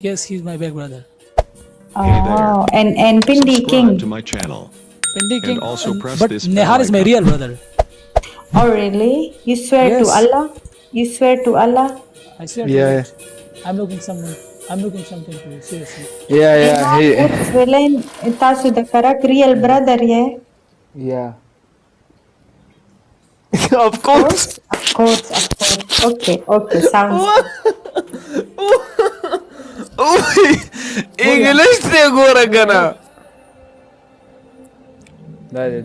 Yes, he's my big brother. Oh, and Pindi King. To my channel. Pindi King. And also press But this Nehar bell is my icon. real brother. Oh, really? You swear Yes. to Allah? You swear to Allah? I swear to Yeah. you. I'm looking something for you, seriously. Yeah. It's Villain. Tasu the karak real brother, yeah? Yeah. Of course. Of course. Okay. Sounds English te gora kana.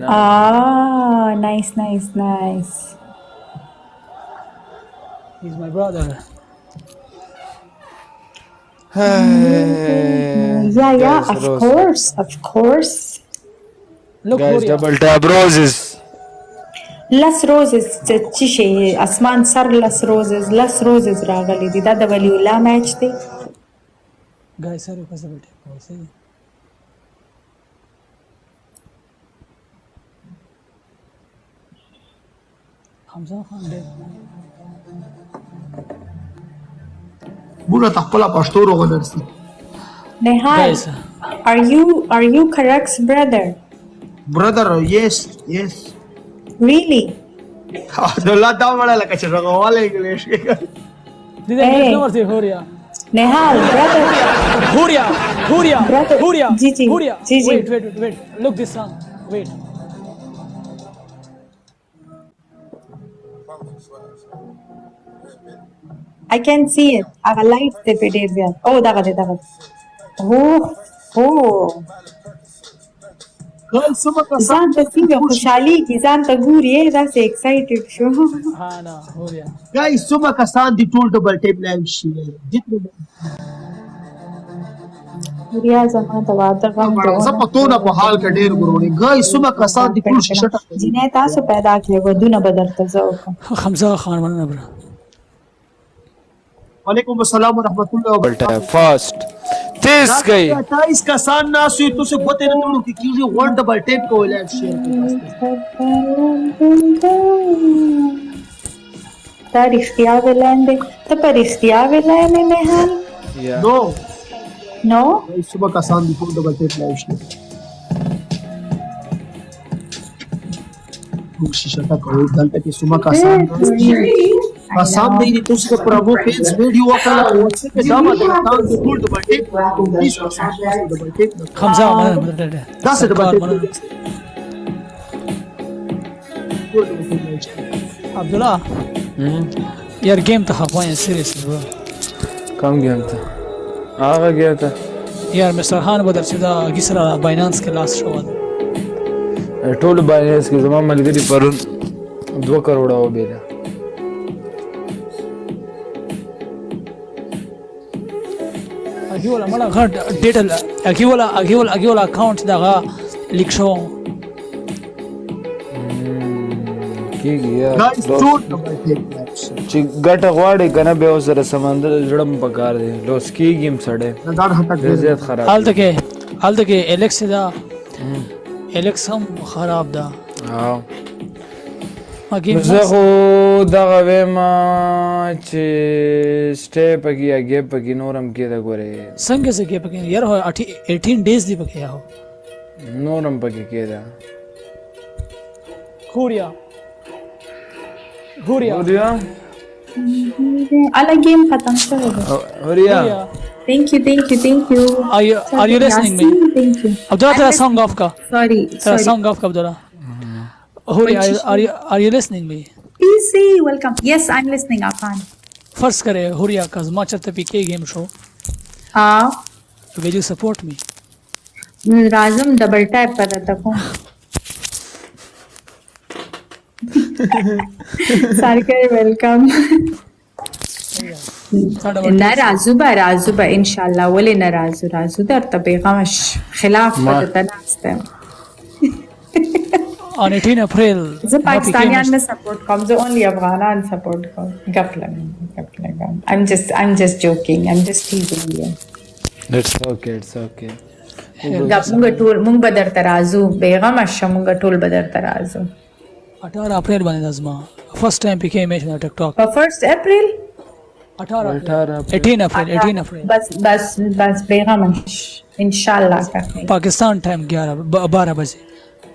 Ah, nice. He's my brother. Yeah, of course. Look, Guys, Huria. double tap roses. Las roses chishi asman sar las roses ragali di da wali ula match thi. Guys, sorry, what's the bit? Say. Hamza Khan dead. بولا تخپل پښتو روغلرسي Nehal, Guys, are you Karak's brother? brother yes Really? عبداللہ دا وړه لکه چې رغواله انګلیش کې did I Hey. never say Huria? Nehal, brother. Brother. Huria. Gigi. Huria. Gigi. Wait. Look this song. Wait. I can see it. I like the video. Oh, daga. Oh. ګل سم کا ځان ته څنګه خوشحالي کی ځان ته ګوري دا سه ایکسایټډ شو ها نا Huria. ګای سم کسان دی ټول ډبل ټیپ لایو شي جتنه ریا زما د واده غم زه په تونه په حال کې ډیر ګورونی ګای سم کسان دی ټول شټه جنې تاسو پیدا کړې ودونه بدرته زو Hamza Khan manna bro. وعلیکم السلام ورحمت الله Double وبرکاته tap fast. This guy. 28 کسان ناسو تو سے ګوتې نه ټولو کې کیږي ون ډبل ټیپ کو لایو شي تا رښتیا ویلاندې ته په رښتیا ویلاندې نه حال Yeah. نو ګای سم کسان دی ټول ډبل ټیپ لایو شي موږ شټه کوو دلته کې سم کسان آسان دی تو سے پرابو پیج ویڈیو وکړه او څه کې دا ما ته تاسو ټول ډبل ټیپ پلیز ډبل ټیپ Hamza manna. دا څه ډبل ټیپ Abdullah. Your game to have one seriously bro. Kam game tha. Aaga gaya tha. Yaar Mr. Khan بدر چې دا ګسرا باینانس کې لاس شو ټول باینس کې زما ملګری پرون 2 کروڑه و بیره. اګیولا مړه غټ ډیټل اګیولا اکاونټ دغه لیک شو کیږي یار ګایز ټول ډبل ټیپ لایو شي چې ګټه غواړي کنه به سره سمندر جوړم پکار دی لوس کیږي هم سړی دا هټک زیات خراب حالت کې الکس دا الکس هم خراب ده ها اګیم زه خو دغه ویما چې سټیپ کې یا ګیپ کې نورم کې دا ګوره څنګه کې پکې یار 18 ډیز دی پکې یاو نورم پکې کې دا Huria. اوریا الا گیم ختم شوی دی اوریا thank you Are you listening me? thank you Abdullah tera song off ka. sorry Tera song off ka Abdullah. Huria, are you listening me? PC welcome yes I'm listening Afan First kare Huria ka zma charte PK game show. Will you support me? Rajam double tap कर रहा था सारकर वेलकम ना राजू इंशाल्लाह वले ना राजू दर तबेगमश खिलाफ तनास्ते On 18 April. जो पाकिस्तानियान में सपोर्ट कम जो ओनली अफगानान सपोर्ट कम गप लगा I'm just joking I'm just teasing you it's okay गप मुंग बदर तराजू बेगमश मुंग टोल बदर तराजू 18 اپریل باندې لازمه فرست ټایم پکې میچ نه ټیک ټاک په 1 اپریل 18 اپریل بس بیغم انشاءاللہ کریں پاکستان ٹائم 12 بجے.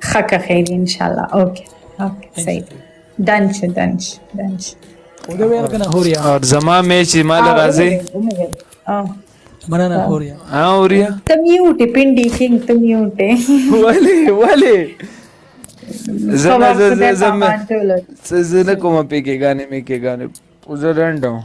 خکا خیری انشاءاللہ. اوکے صحیح ڈنش. ودے ویل کنا ہو رہا اور زما میچ مال راځي بنانا ہو رہا. ہاں ہو رہا. تمیوٹے پنڈی کنگ تمیوٹے والے زنه کومه پی کې غانې می کې غانې زه رندم